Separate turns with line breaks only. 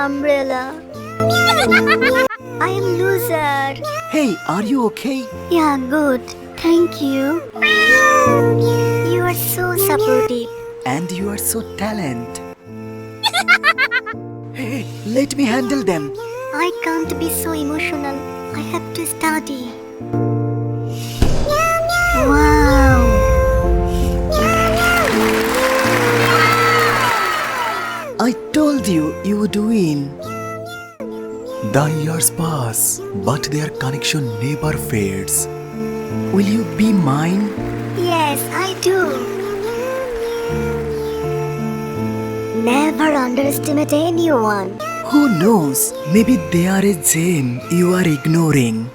umbrella. I am loser.
Hey, are you okay?
Yeah, good. Thank you. You are so supportive.
And you are so talented. Hey, let me handle them.
I can't be so emotional. I have to study. Wow.
I told you, you would win.
The years pass, but their connection never fades.
Will you be mine?
Yes, I do. Never underestimate anyone.
Who knows? Maybe they are a gem you are ignoring.